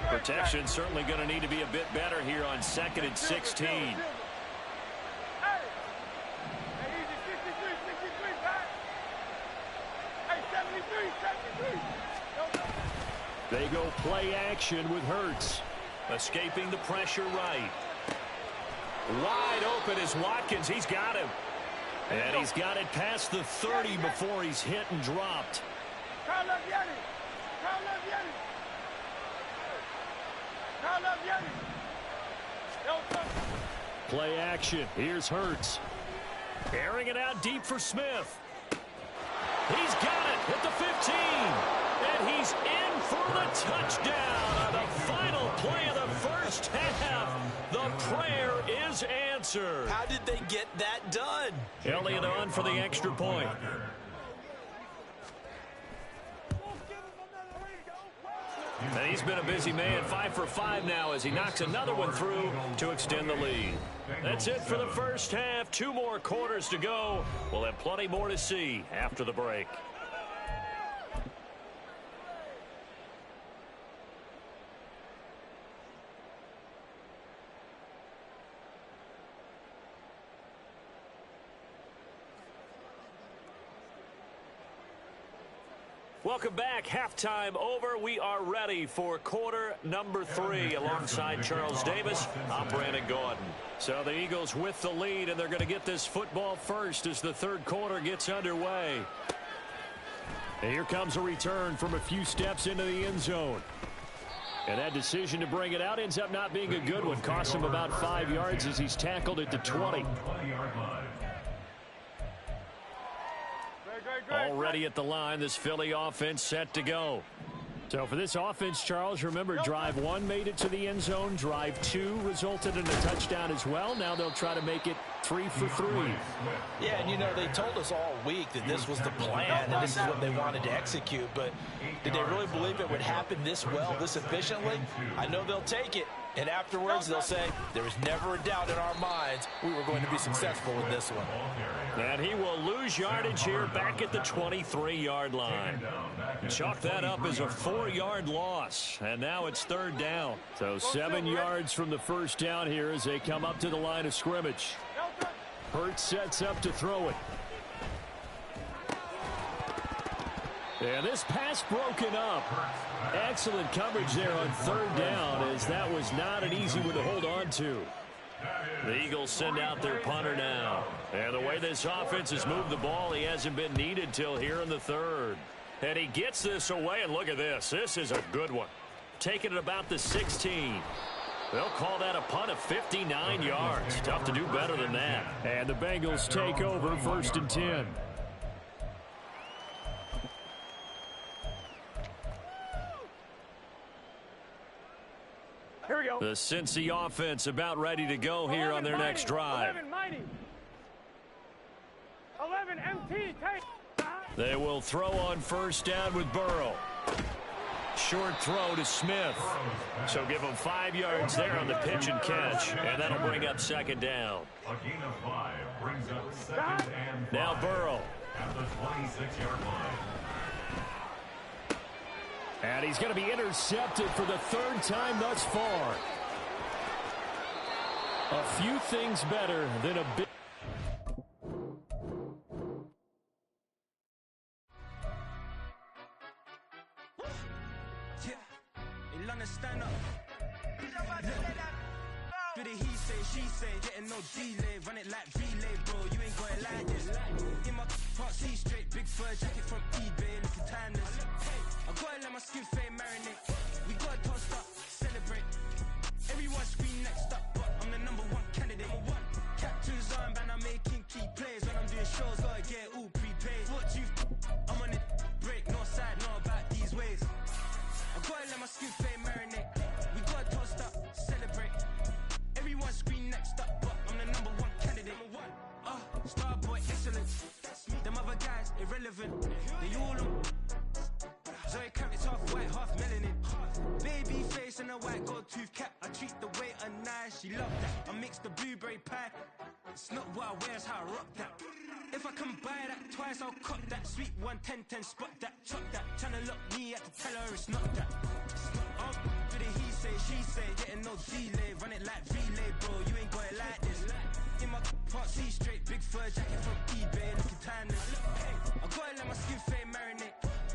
Protection certainly going to need to be a bit better here on 2nd and 16. They go play action with Hurts. Escaping the pressure right. Wide open is Watkins. He's got him. And he's got it past the 30 before he's hit and dropped. Play action. Here's Hurts. Airing it out deep for Smith. He's got it at the 15. And he's in for the touchdown on the final play of the first half. The prayer is answered. How did they get that done? Elliott on for the extra point. And he's been a busy man, 5 for 5 now as he knocks another one through to extend the lead. That's it for the first half. 2 more quarters to go. We'll have plenty more to see after the break. Welcome back. Halftime over. We are ready for quarter number 3 alongside Charles Davis. I'm Brandon Gordon. So the Eagles with the lead, and they're going to get this football first as the third quarter gets underway. And here comes a return from a few steps into the end zone. And that decision to bring it out ends up not being a good one. Costs him about 5 yards as he's tackled at the 20. Already at the line, this Philly offense set to go. So for this offense, Charles, remember, drive 1 made it to the end zone. Drive 2 resulted in a touchdown as well. Now they'll try to make it 3 for 3. Yeah, and you know, they told us all week that this was the plan and this is what they wanted to execute. But did they really believe it would happen this well, this efficiently? I know they'll take it. And afterwards, they'll say, there was never a doubt in our minds we were going to be successful with this one. And he will lose yardage here back at the 23-yard line. Chalk that up as a 4-yard loss. And now it's 3rd down. So 7 yards from the first down here as they come up to the line of scrimmage. Hurts sets up to throw it. And this pass broken up. Excellent coverage there on 3rd down, as that was not an easy one to hold on to. The Eagles send out their punter now. And the way this offense has moved the ball, he hasn't been needed till here in the 3rd. And he gets this away, and look at this. This is a good one. Taking it about the 16. They'll call that a punt of 59 yards. Tough to do better than that. And the Bengals take over 1st and 10. Here we go. The Cincy offense about ready to go here on their next drive. 11 mighty. 11 MT. They will throw on 1st down with Burrow. Short throw to Smith. So give them 5 yards there on the pitch and catch. And that'll bring up 2nd down. A gain of 5 brings up 2nd and 5. Now Burrow. At the 26-yard line. And he's going to be intercepted for the 3rd time thus far. A few things better than a big. Stand up. Do the he say, she say, getting no delay, run it like relay, bro. You ain't got it like this. In my part C straight, big fur jacket from eBay, looking timeless. I gotta let my skin fade marinate. We gotta toast up, celebrate. Everyone scream next up, but I'm the #1 candidate. Captain's armband, I'm making key plays. When I'm doing shows, gotta get all prepaid. What you, I'm on it, break, no side, no about these ways. I gotta let my skin fade marinate. We gotta toast up, celebrate. Everyone scream next up, but I'm the #1 candidate. Starboy excellence. Them other guys irrelevant. They all on. Zoe Kravitz half white, half melanin. Baby face and a white gold tooth cap. I treat the waiter nice, she love that. I mix the blueberry pie. It's not what I wear, it's how I rock that. If I can buy that twice, I'll cop that. Sweet 110, spot that, chop that. Tryna lock me, I have to tell her it's not that. Do the he say. say, she say, getting no delay. Run it like relay, bro. You ain't got it like this. In my can't see straight. Big fur jacket from eBay. Looking timeless. I gotta let my skin fade marinate.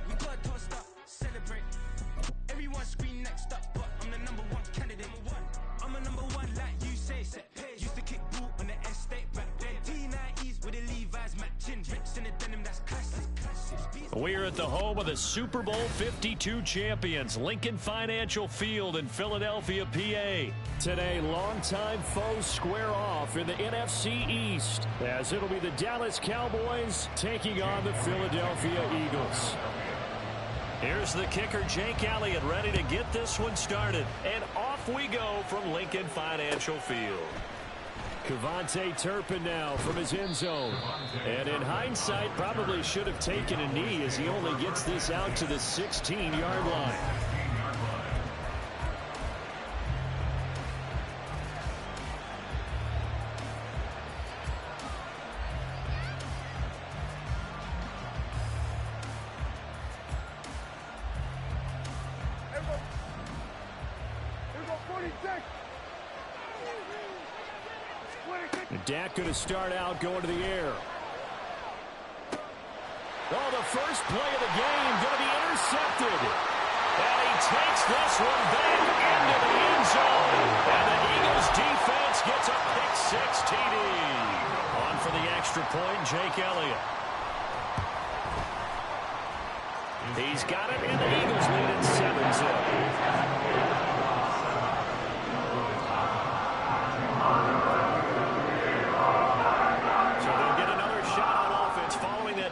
We gotta toast up, celebrate. Everyone scream next up, but I'm the #1 candidate. I'm a #1 like you say. Set page. Used to kick boot on the estate back then. T90s with the Levi's matching. Rips in the denim, that's classic. We're at the home of the Super Bowl 52 champions, Lincoln Financial Field in Philadelphia, PA. Today, longtime foes square off in the NFC East, as it'll be the Dallas Cowboys taking on the Philadelphia Eagles. Here's the kicker, Jake Elliott, ready to get this one started. And off we go from Lincoln Financial Field. Kevontae Turpin now from his end zone. And in hindsight, probably should have taken a knee as he only gets this out to the 16-yard line. Dak going to start out going to the air. Oh, the first play of the game going to be intercepted. And he takes this one back into the end zone. And the Eagles defense gets a pick-6 TD. On for the extra point, Jake Elliott. He's got it, and the Eagles lead at 7-0.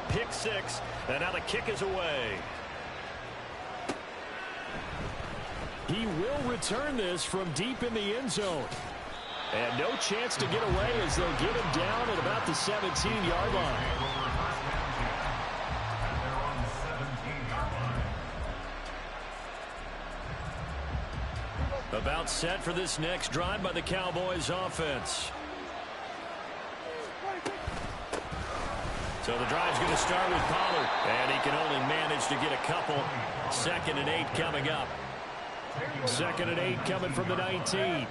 Pick-6, and now the kick is away. He will return this from deep in the end zone. And no chance to get away as they'll get him down at about the 17-yard line. About set for this next drive by the Cowboys offense. So the drive's going to start with Pollard, and he can only manage to get a couple. 2nd and 8 coming up. 2nd and 8 coming from the 19.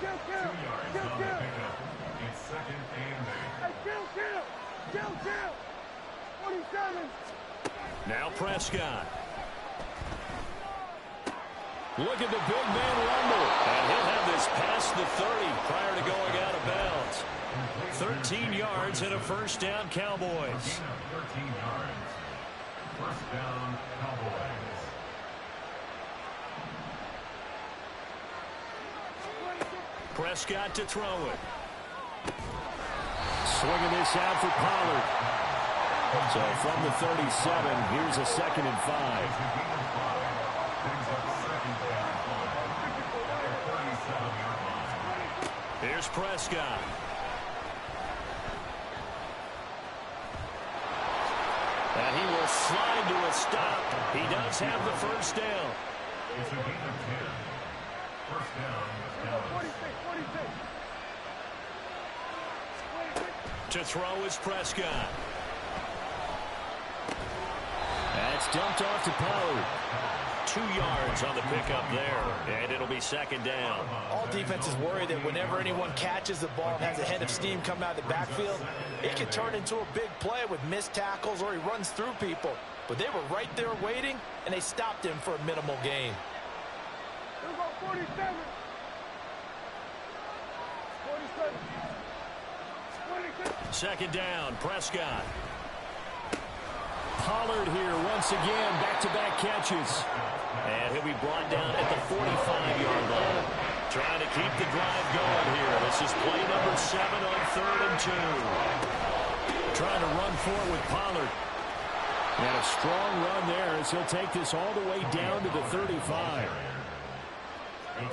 Now Prescott. Look at the big man rumble. And he'll have this past the 30 prior to going out of bounds. 13 yards and a first down, Cowboys. 13 yards. First down, Cowboys. Prescott to throw it. Swinging this out for Pollard. So from the 37, here's a 2nd and 5. Here's Prescott. And he will slide to a stop. He does have the first down. It's a gain of 10. First down, 46. To throw is Prescott. That's dumped off to Pollard. 2 yards on the pickup there, and it'll be 2nd down. All defenses worry that whenever anyone catches the ball and has a head of steam come out of the backfield, it can turn into a big play with missed tackles or he runs through people. But they were right there waiting, and they stopped him for a minimal gain. 47. 2nd down, Prescott. Pollard here once again, back-to-back catches. And he'll be brought down at the 45-yard line. Trying to keep the drive going here. This is play number 7 on 3rd and 2. Trying to run forward with Pollard. And a strong run there as he'll take this all the way down to the 35. And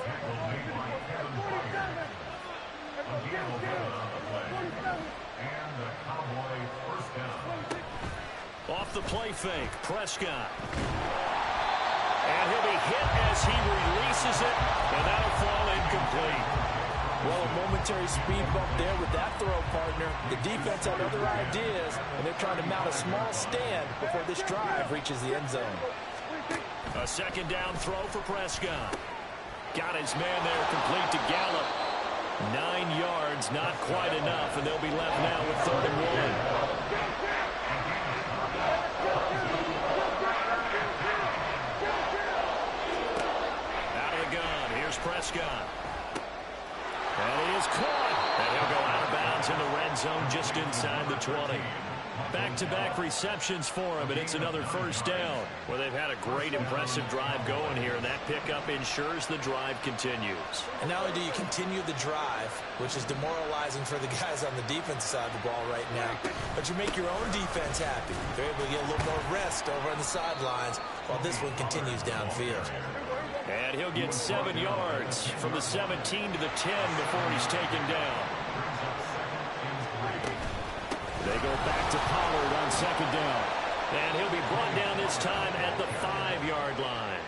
the Cowboy first down. Off the play fake, Prescott. And he'll be hit as he releases it, and that'll fall incomplete. Well, a momentary speed bump there with that throw, partner. The defense had other ideas, and they're trying to mount a small stand before this drive reaches the end zone. A 2nd down throw for Prescott. Got his man there, complete to Gallup. 9 yards, not quite enough, and they'll be left now with 3rd and 1. Out of the gun, here's Prescott. And he is caught. And he'll go out of bounds in the red zone just inside the 20. Back-to-back receptions for him, and it's another 1st down. Well, they've had a great, impressive drive going here, and that pickup ensures the drive continues. And not only do you continue the drive, which is demoralizing for the guys on the defensive side of the ball right now, but you make your own defense happy. They're able to get a little more rest over on the sidelines while this one continues downfield. And he'll get 7 yards from the 17 to the 10 before he's taken down. They go back to Pollard on 2nd down. And he'll be brought down this time at the 5-yard line.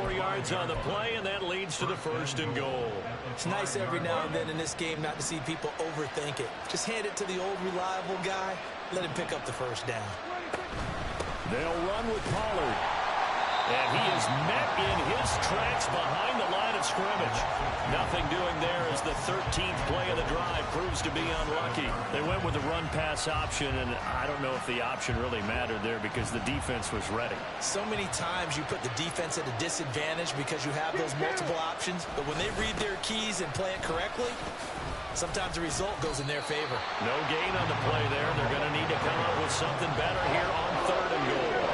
4 yards on the play, and that leads to the 1st and goal. It's nice every now and then in this game not to see people overthink it. Just hand it to the old reliable guy. Let him pick up the 1st down. They'll run with Pollard. And he is met in his tracks behind the line of scrimmage. Nothing doing there as the 13th play of the drive proves to be unlucky. They went with the run-pass option, and I don't know if the option really mattered there because the defense was ready. So many times you put the defense at a disadvantage because you have those multiple options, but when they read their keys and play it correctly, sometimes the result goes in their favor. No gain on the play there. They're going to need to come up with something better here on 3rd and goal.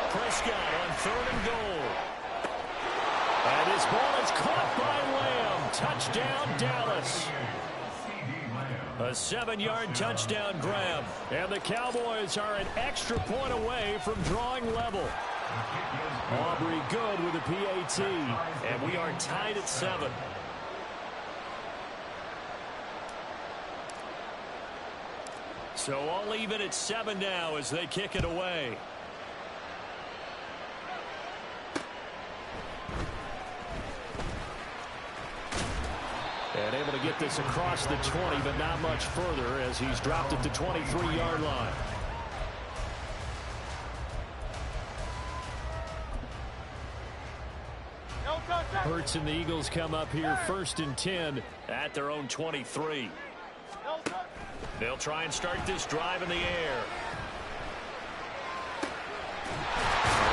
Prescott on 3rd and goal. And his ball is caught by Lamb. Touchdown, Dallas. A 7-yard touchdown grab. And the Cowboys are an extra point away from drawing level. Aubrey good with a PAT. And we are tied at 7. So all even at 7 now as they kick it away. And able to get this across the 20, but not much further as he's dropped at the 23-yard line. Hurts and the Eagles come up here 1st and 10 at their own 23. They'll try and start this drive in the air.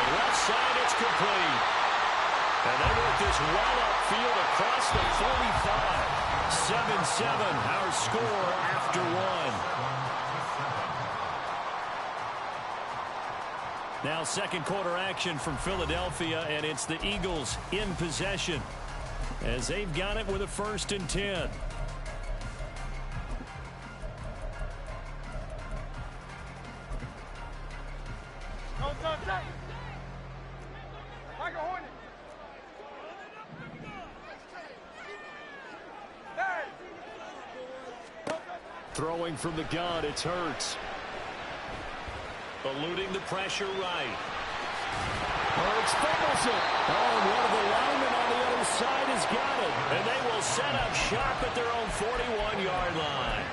Left side, it's complete. And they work this well upfield across the 45. 7-7, our score after 1. Now 2nd quarter action from Philadelphia, and it's the Eagles in possession as they've got it with a 1st and 10. Throwing from the gun, it's Hurts. Eluding the pressure right. Hurts fumbles it. Oh, and one of the linemen on the other side has got it. And they will set up shop at their own 41-yard line.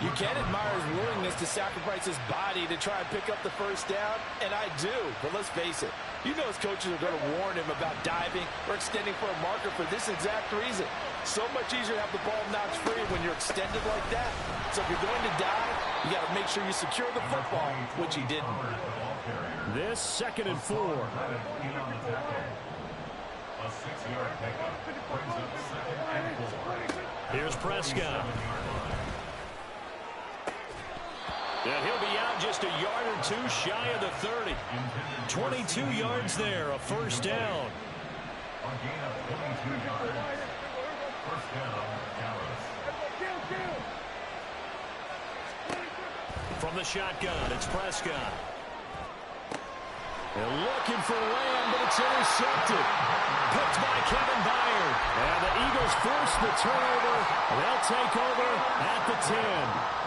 You can admire his willingness to sacrifice his body to try and pick up the 1st down, and I do. But let's face it, you know his coaches are going to warn him about diving or extending for a marker for this exact reason. So much easier to have the ball knocked free when you're extended like that. So if you're going to dive, you got to make sure you secure the football, which he didn't. This 2nd and 4. A 6-yard pickup brings up 2nd and 4. Here's Prescott. And he'll be out just a yard or 2 shy of the 30. 22 yards there, a 1st down. A gain of 22 yards. 1st down, Dallas. From the shotgun, it's Prescott. They're looking for Lamb, but it's intercepted. Picked by Kevin Byard. And the Eagles force the turnover. They'll take over at the 10.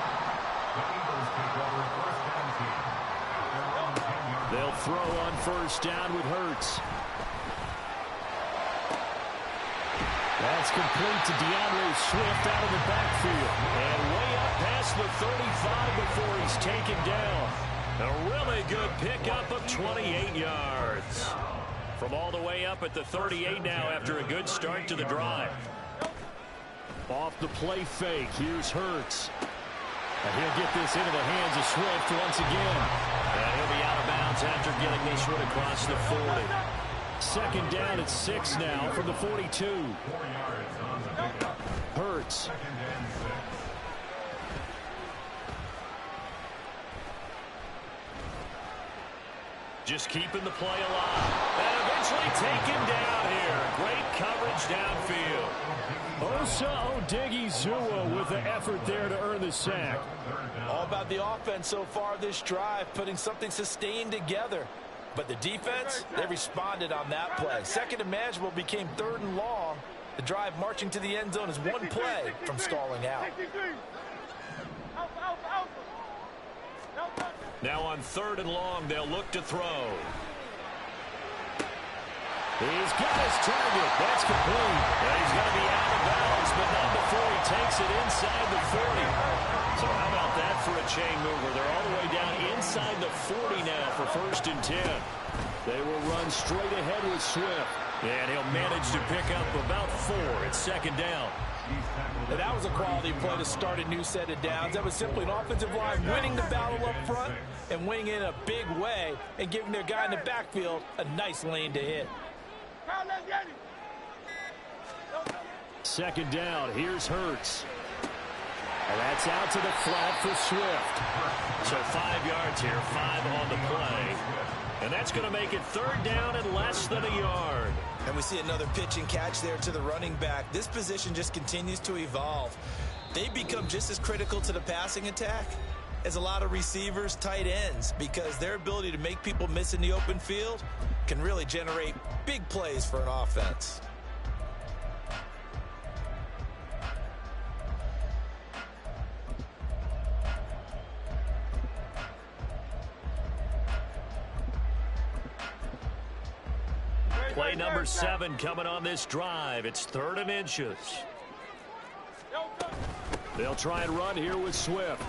The Eagles take over 1st and 10. They'll throw on 1st down with Hurts. That's complete to DeAndre Swift out of the backfield. And way up past the 35 before he's taken down. A really good pickup of 28 yards. From all the way up at the 38 now after a good start to the drive. Off the play fake. Here's Hurts. And he'll get this into the hands of Swift once again. And he'll be out of bounds after getting this one across the 40. Second down at 6 now from the 42. Hurts. Just keeping the play alive. And eventually taken down here. Great coverage downfield. Osa Odighizuwa with the effort there to earn the sack. All about the offense so far this drive, putting something sustained together. But the defense, they responded on that play. Second and manageable became 3rd and long. The drive marching to the end zone is one play from stalling out. Now on 3rd and long, they'll look to throw. He's got his target. That's complete. And he's going to be out of bounds, but not before he takes it inside the 40. So how about that for a chain mover? They're all the way down inside the 40 now for 1st and 10. They will run straight ahead with Swift. And he'll manage to pick up about 4 at 2nd down. And that was a quality play to start a new set of downs. That was simply an offensive line winning the battle up front and winning in a big way and giving their guy in the backfield a nice lane to hit. 2nd down. Here's Hurts. And that's out to the flat for Swift. So 5 yards here, 5 on the play. And that's going to make it 3rd down and less than a yard. And we see another pitch and catch there to the running back. This position just continues to evolve. They become just as critical to the passing attack as a lot of receivers, tight ends, because their ability to make people miss in the open field can really generate big plays for an offense. Play number 7 coming on this drive. It's 3rd and inches. They'll try and run here with Swift.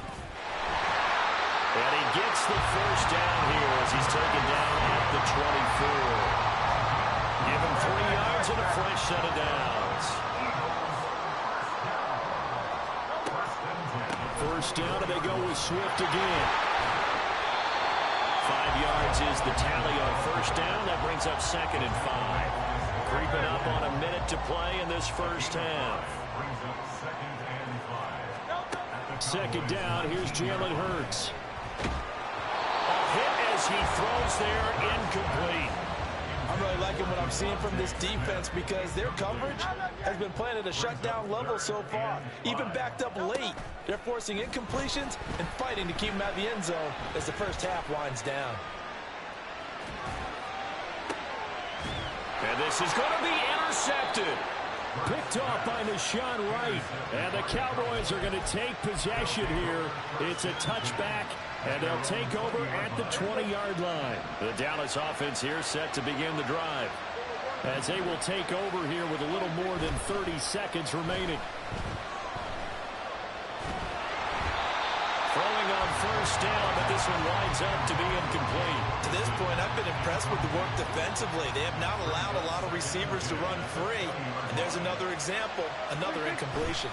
And he gets the 1st down here as he's taken down at the 24. Give him 3 yards and a fresh set of downs. 1st down, and they go with Swift again. 5 yards is the tally on 1st down. That brings up 2nd and 5. Creeping up on a minute to play in this 1st half. 2nd down, here's Jalen Hurts. A hit as he throws there, incomplete. I'm really liking what I'm seeing from this defense because their coverage has been playing at a shutdown level so far. Even backed up late, they're forcing incompletions and fighting to keep them out of the end zone as the 1st half winds down. And this is going to be intercepted. Picked off by Nashawn Wright. And the Cowboys are going to take possession here. It's a touchback, and they'll take over at the 20-yard line. The Dallas offense here set to begin the drive, as they will take over here with a little more than 30 seconds remaining. Throwing on 1st down, but this one winds up to be incomplete. To this point, I've been impressed with the work defensively. They have not allowed a lot of receivers to run free. And there's another example, another incompletion.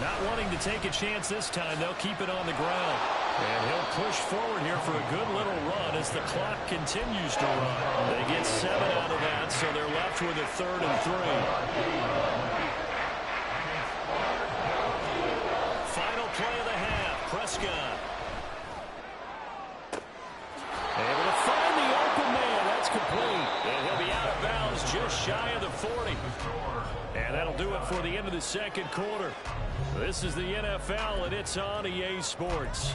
Not wanting to take a chance this time, they'll keep it on the ground. And he'll push forward here for a good little run as the clock continues to run. They get 7 out of that, so they're left with a 3rd and 3. Final play of the half, Prescott. Able to find the open man. That's complete. And he'll be out of bounds just shy of the 40. And that'll do it for the end of the 2nd quarter. This is the NFL, and it's on EA Sports.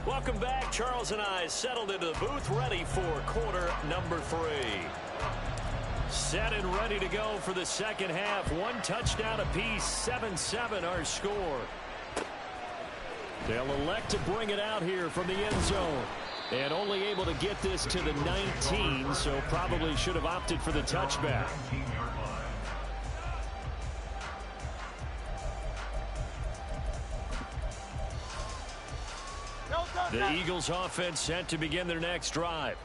Welcome back. Charles and I settled into the booth, ready for quarter number 3. Set and ready to go for the 2nd half. 1 touchdown apiece, 7-7 our score. They'll elect to bring it out here from the end zone. And only able to get this to the 19, so probably should have opted for the touchback. The Eagles offense set to begin their next drive.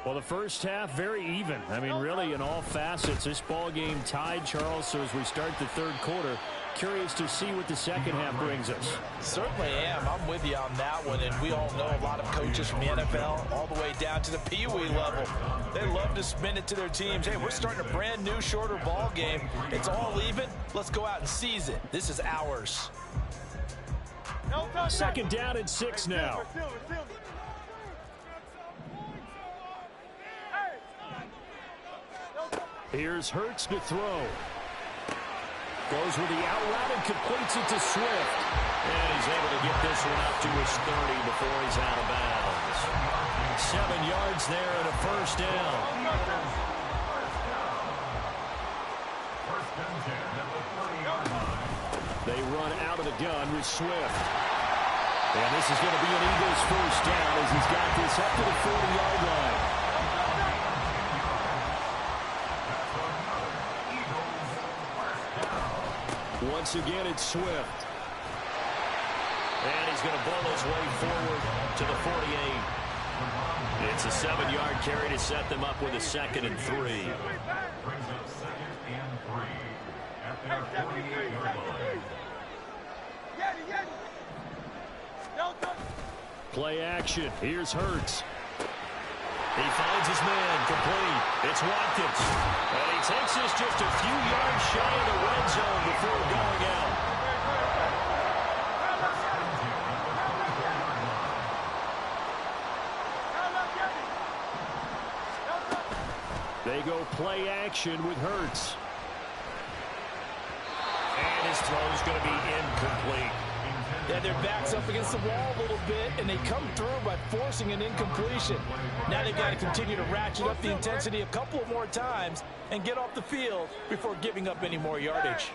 Well, the first half, very even. I mean, really, in all facets, this ball game tied, Charles. So as we start the third quarter, curious to see what the second half brings us. Certainly am. I'm with you on that one. And we all know a lot of coaches from the NFL all the way down to the Pee Wee level. They love to spin it to their teams. Hey, we're starting a brand new, shorter ball game. It's all even. Let's go out and seize it. This is ours. Second down and 6 now. Here's Hurts to throw. Goes with the out route and completes it to Swift. And he's able to get this one up to his 30 before he's out of bounds. 7 yards there and a first down. They run out of the gun with Swift. And this is going to be an Eagles first down as he's got this up to the 40-yard line. Once again, it's Swift. And he's going to ball his way forward to the 48. It's a 7-yard carry to set them up with a 2nd and 3. Brings up 2nd and 3 at their 48-yard line. Play action. Here's Hurts. He finds his man, complete. It's Watkins. And he takes this just a few yards shy of the red zone before going out. They go play action with Hurts. And his throw's going to be incomplete. Yeah, their back's up against the wall a little bit, and they come through by forcing an incompletion. Now they've got to continue to ratchet up the intensity a couple of more times and get off the field before giving up any more yardage.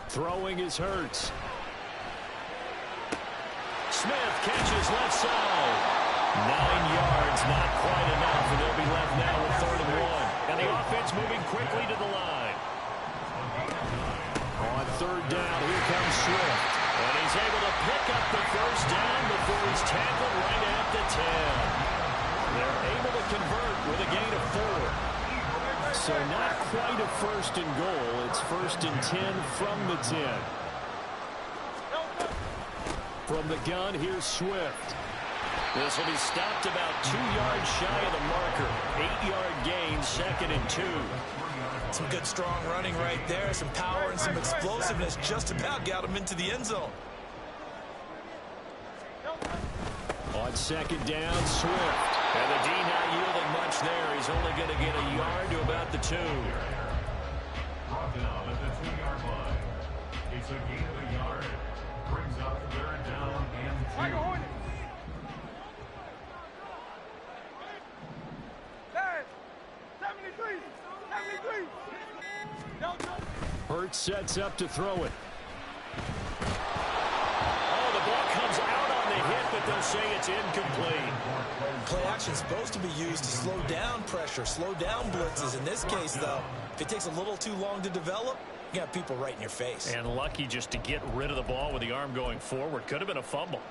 Throwing is Hurts. Smith catches left side. 9 yards, not quite enough, and they'll be left now with 3rd and 1. And the offense moving quickly to the line. On 3rd down, here comes Swift. And he's able to pick up the first down before he's tackled right at the 10. They're able to convert with a gain of 4. So not quite a 1st and goal. It's 1st and 10 from the 10. From the gun, here's Swift. This will be stopped about 2 yards shy of the marker. 8-yard gain, 2nd and 2. Some good, strong running right there. Some power and some explosiveness. Just about got him into the end zone. On 2nd down, Swift. And the D not yielding much there. He's only going to get a yard to about the 2. Brought down at the 2-yard line. It's a gain of a yard. Brings up 3rd down and 2. Hurts sets up to throw it. Oh, the ball comes out on the hit, but they'll say it's incomplete. Play action is supposed to be used to slow down pressure, slow down blitzes. In this case, though, if it takes a little too long to develop, you got people right in your face. And lucky just to get rid of the ball with the arm going forward. Could have been a fumble.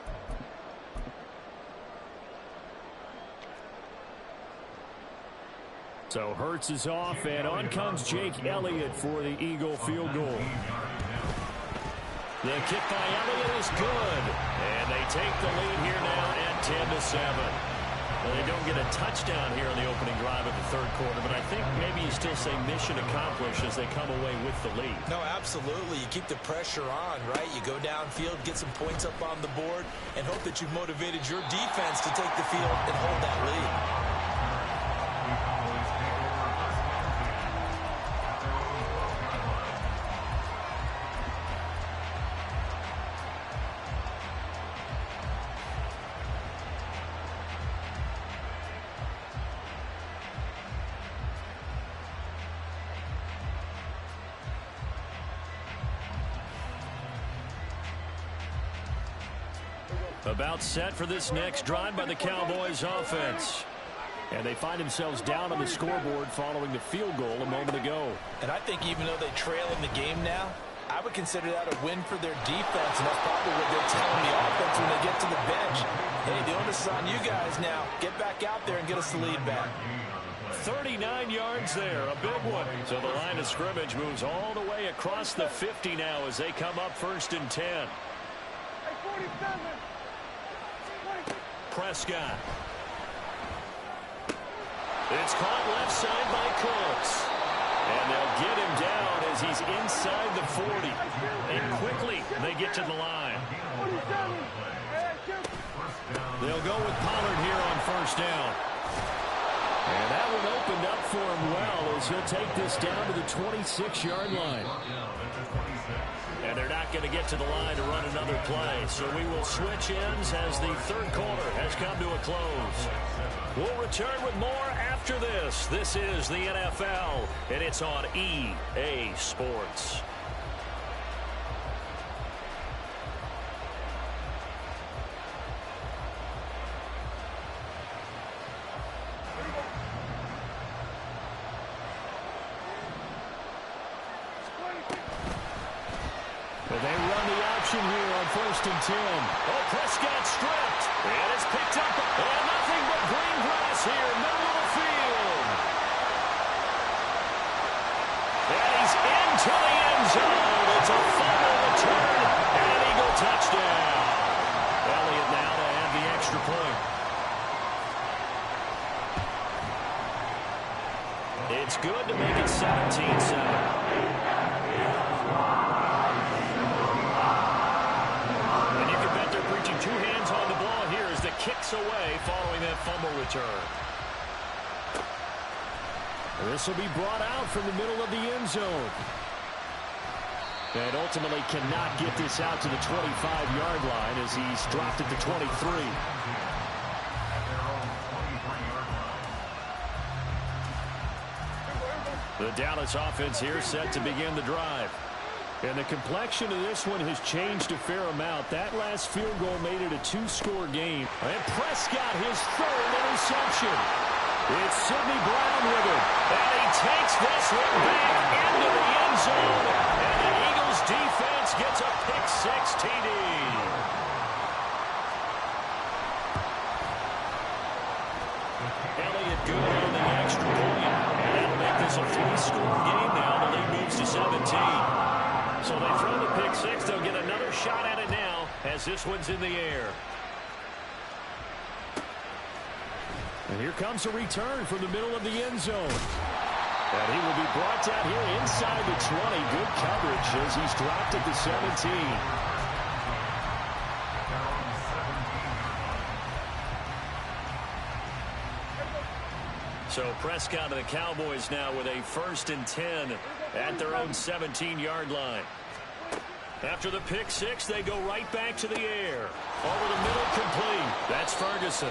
So Hurts is off, and on comes Jake Elliott for the Eagle field goal. The kick by Elliott is good, and they take the lead here now at 10-7. Well, they don't get a touchdown here in the opening drive of the third quarter, but I think maybe you still say mission accomplished as they come away with the lead. No, absolutely. You keep the pressure on, right? You go downfield, get some points up on the board, and hope that you've motivated your defense to take the field and hold that lead. About set for this next drive by the Cowboys offense. And they find themselves down on the scoreboard following the field goal a moment ago. And I think even though they trail in the game now, I would consider that a win for their defense, and that's probably what they're telling the offense when they get to the bench. Hey, the onus is on you guys now. Get back out there and get us the lead back. 39 yards there, a big one. So the line of scrimmage moves all the way across the 50 now as they come up 1st and 10. Prescott. It's caught left side by Colts. And they'll get him down as he's inside the 40. And quickly they get to the line. They'll go with Pollard here on 1st down. And that one opened up for him well as he'll take this down to the 26-yard line. And they're not going to get to the line to run another play. So we will switch ends as the 3rd quarter has come to a close. We'll return with more after this. This is the NFL, and it's on EA Sports. Well, they run the option here on 1st and 10. Oh, Prescott stripped. And it's picked up. And nothing but green grass here, middle of the field. And he's into the end zone. It's a fumble return and an Eagle touchdown. Elliott now to add the extra point. It's good to make it 17-7. Two hands on the ball here as the kicks away following that fumble return. This will be brought out from the middle of the end zone. And ultimately cannot get this out to the 25-yard line as he's dropped at the 23. The Dallas offense here set to begin the drive. And the complexion of this one has changed a fair amount. That last field goal made it a 2-score game. And Prescott, his 3rd interception. It's Sidney Brown with it. And he takes this one back into the end zone. And the Eagles defense gets a pick-6 TD. Elliott good on the extra point. And that'll make this a 3-score game now. The lead moves to 17. So they throw the pick-6. They'll get another shot at it now as this one's in the air. And here comes a return from the middle of the end zone. And he will be brought down here inside the 20. Good coverage as he's dropped at the 17. So Prescott and the Cowboys now with a 1st and 10 at their own 17-yard line. After the pick-6, they go right back to the air. Over the middle, complete. That's Ferguson.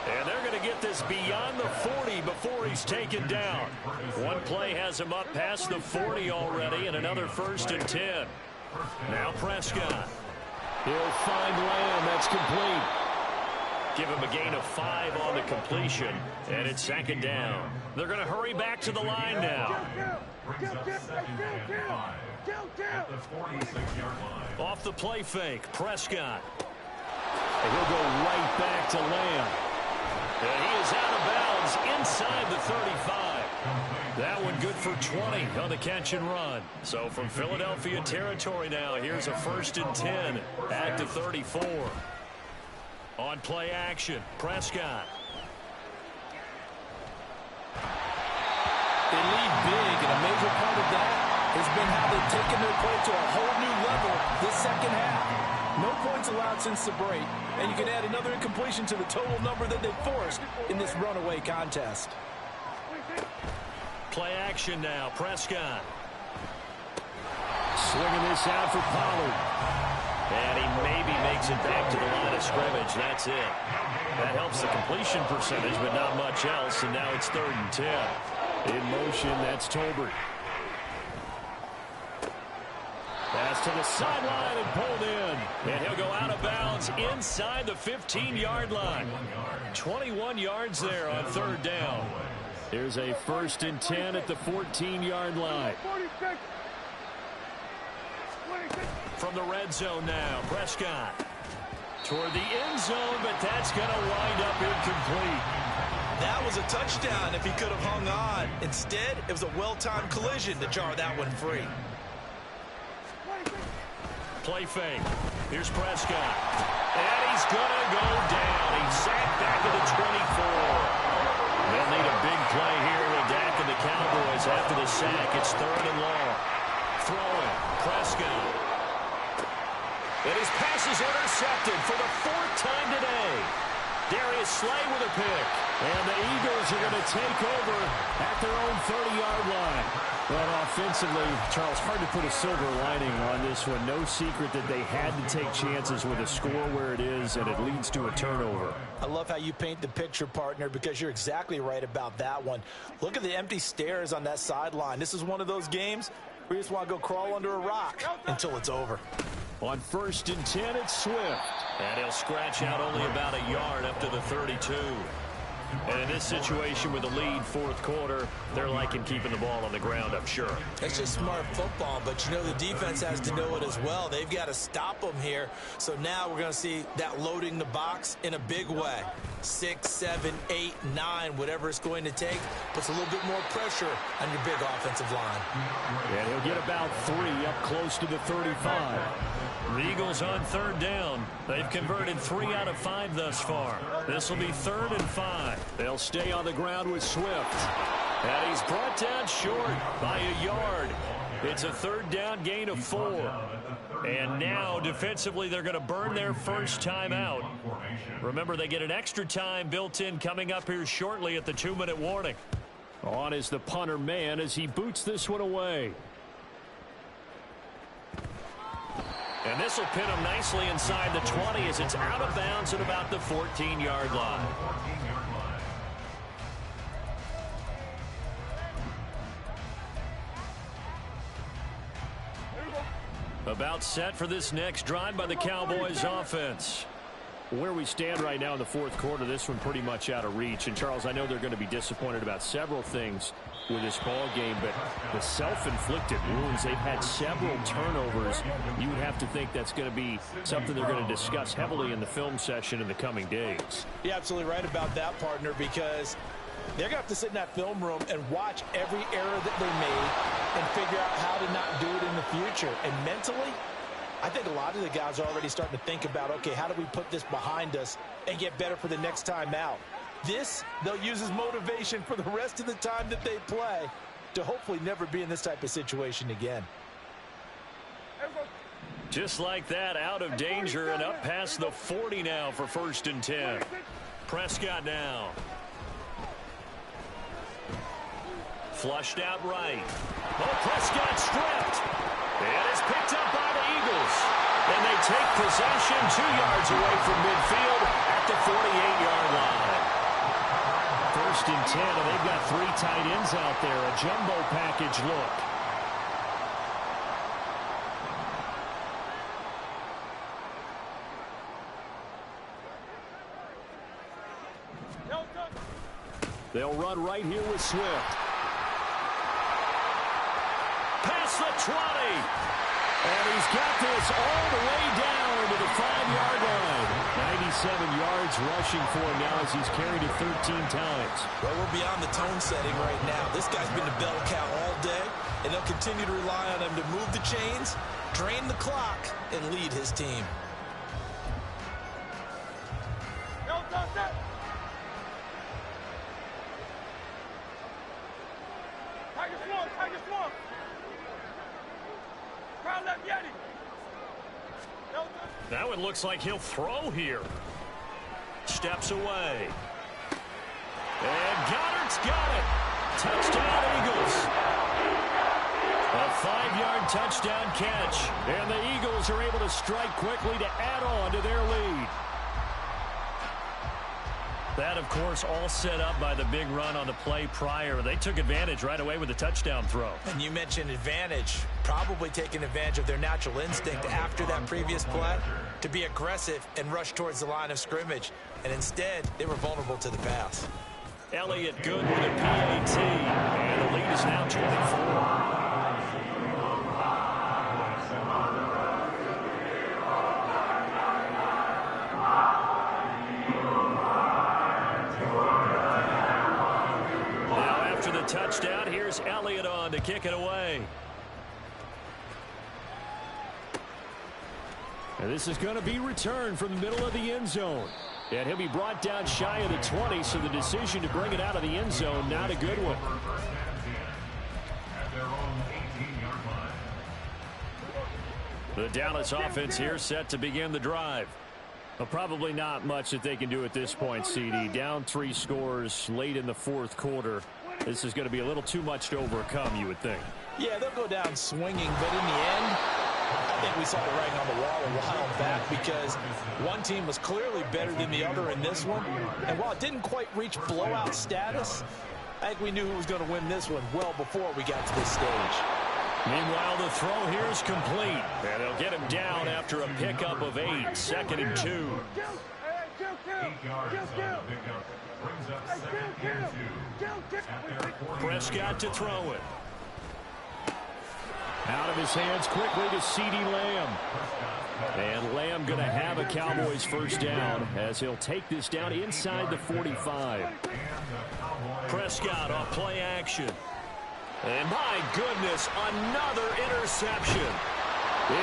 And they're going to get this beyond the 40 before he's taken down. One play has him up past the 40 already, and another 1st and 10. Now Prescott. He'll find Lamb. That's complete. Give him a gain of 5 on the completion, and it's 2nd down. They're going to hurry back to the line now. Off the play fake, Prescott. And he'll go right back to Lamb. And he is out of bounds inside the 35. That one good for 20 on the catch and run. So from Philadelphia territory now, here's a 1st and 10 at the 34. On play action, Prescott. They lead big, and a major part of that has been how they've taken their play to a whole new level this 2nd half. No points allowed since the break, and you can add another incompletion to the total number that they've forced in this runaway contest. Play action now, Prescott. Slinging this out for Pollard. And he maybe makes it back to the line of scrimmage. That's it. That helps the completion percentage, but not much else. And now it's 3rd and 10. In motion, that's Tolbert. Pass to the sideline and pulled in. And he'll go out of bounds inside the 15-yard line. 21 yards there on 3rd down. Here's a 1st and 10 at the 14-yard line. From the red zone now, Prescott. Toward the end zone, but that's going to wind up incomplete. That was a touchdown if he could have hung on. Instead, it was a well-timed collision to jar that one free. Play fake. Here's Prescott. And he's going to go down. He's sacked back at the 24. They'll need a big play here with Dak and the Cowboys after the sack. It's 3rd and long. Throwing. Prescott. And his pass is intercepted for the 4th time today. Darius Slay with a pick. And the Eagles are going to take over at their own 30-yard line. But offensively, Charles, hard to put a silver lining on this one. No secret that they had to take chances with a score where it is, and it leads to a turnover. I love how you paint the picture, partner, because you're exactly right about that one. Look at the empty stares on that sideline. This is one of those games where you just want to go crawl under a rock until it's over. On 1st and 10, it's Swift. And he'll scratch out only about a yard up to the 32. And in this situation with a lead 4th quarter, they're liking keeping the ball on the ground, I'm sure. That's just smart football, but you know the defense has to know it as well. They've got to stop them here. So now we're going to see that loading the box in a big way. 6, 7, 8, 9, whatever it's going to take, puts a little bit more pressure on your big offensive line. And he'll get about 3 up close to the 35. The Eagles on 3rd down. They've converted 3 out of 5 thus far. This will be 3rd and 5. They'll stay on the ground with Swift. And he's brought down short by a yard. It's a 3rd down gain of 4. And now, defensively, they're going to burn their first time out. Remember, they get an extra time built in coming up here shortly at the 2-minute warning. On is the punter man as he boots this one away. And this will pin him nicely inside the 20 as it's out of bounds at about the 14-yard line. About set for this next drive by the Cowboys offense. Where we stand right now in the 4th quarter, this one pretty much out of reach. And, Charles, I know they're going to be disappointed about several things with this ball game, but the self-inflicted wounds, they've had several turnovers. You would have to think that's going to be something they're going to discuss heavily in the film session in the coming days. You're absolutely right about that, partner, because they're going to have to sit in that film room and watch every error that they made and figure out how to not do it in the future. And mentally, I think a lot of the guys are already starting to think about, okay, how do we put this behind us and get better for the next time out? This, they'll use as motivation for the rest of the time that they play to hopefully never be in this type of situation again. Just like that, out of danger and up past the 40 now for 1st and 10. Prescott now. Flushed out right. Oh, Prescott stripped. And it's picked up by the Eagles. And they take possession 2 yards away from midfield at the 48-yard line. 1st and 10, and they've got 3 tight ends out there. A jumbo package look. They'll run right here with Swift. Past the 20. And he's got this all the way down to the 5-yard line. 97 yards rushing for him now as he's carried it 13 times. Well, we're beyond the tone setting right now. This guy's been the bell cow all day, and they'll continue to rely on him to move the chains, drain the clock, and lead his team. That one looks like he'll throw here. Steps away. And Goddard's got it. Touchdown, Eagles. A 5-yard touchdown catch. And the Eagles are able to strike quickly to add on to their lead. That, of course, all set up by the big run on the play prior. They took advantage right away with the touchdown throw. And you mentioned advantage, probably taking advantage of their natural instinct after that previous play to be aggressive and rush towards the line of scrimmage. And instead, they were vulnerable to the pass. Elliott good with a PAT. And the lead is now 24. the touchdown. Here's Elliott on to kick it away. And this is going to be returned from the middle of the end zone. And he'll be brought down shy of the 20, so the decision to bring it out of the end zone, not a good one. The Dallas offense here set to begin the drive. Well, probably not much that they can do at this point, CD. Down 3 scores late in the fourth quarter. This is going to be a little too much to overcome, you would think. Yeah, they'll go down swinging, but in the end, I think we saw the writing on the wall a while back because one team was clearly better than the other in this one. And while it didn't quite reach blowout status, I think we knew who was going to win this one well before we got to this stage. Meanwhile, the throw here is complete. And they'll get him down after a pickup of 8. 2nd and 2. 8 yards on the pickup. Brings up 2nd and 2. At their 40. Prescott to throw it. Out of his hands quickly to CeeDee Lamb. And Lamb going to have a Cowboys first down as he'll take this down inside the 45. Prescott off play action. And my goodness, another interception.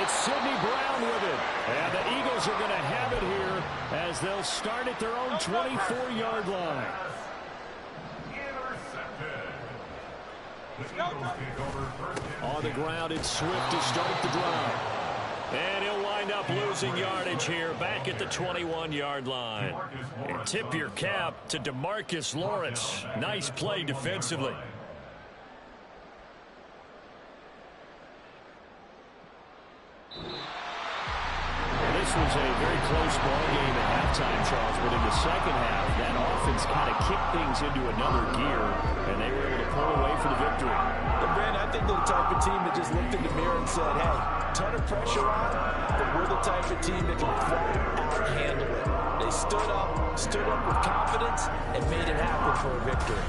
It's Sidney Brown with it. And the Eagles are going to have it here as they'll start at their own 24-yard line. On the ground, it's Swift to start the drive. And he'll wind up losing yardage here back at the 21-yard line. And tip your cap to DeMarcus Lawrence. Nice play defensively. This was a very close ball game at halftime, Charles, but in the second half, that offense kind of kicked things into another gear, and they were able to pull away for the victory. And Brandon, I think they're the type of team that just looked in the mirror and said, hey, ton of pressure on, but we're the type of team that can flat out handle it. They stood up with confidence and made it happen for a victory.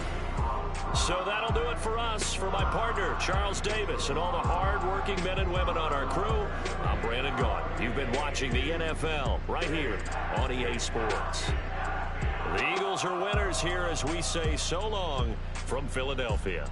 So that'll do it for us. For my partner, Charles Davis, and all the hard-working men and women on our crew, I'm Brandon Gaudin. You've been watching the NFL right here on EA Sports. The Eagles are winners here as we say so long from Philadelphia.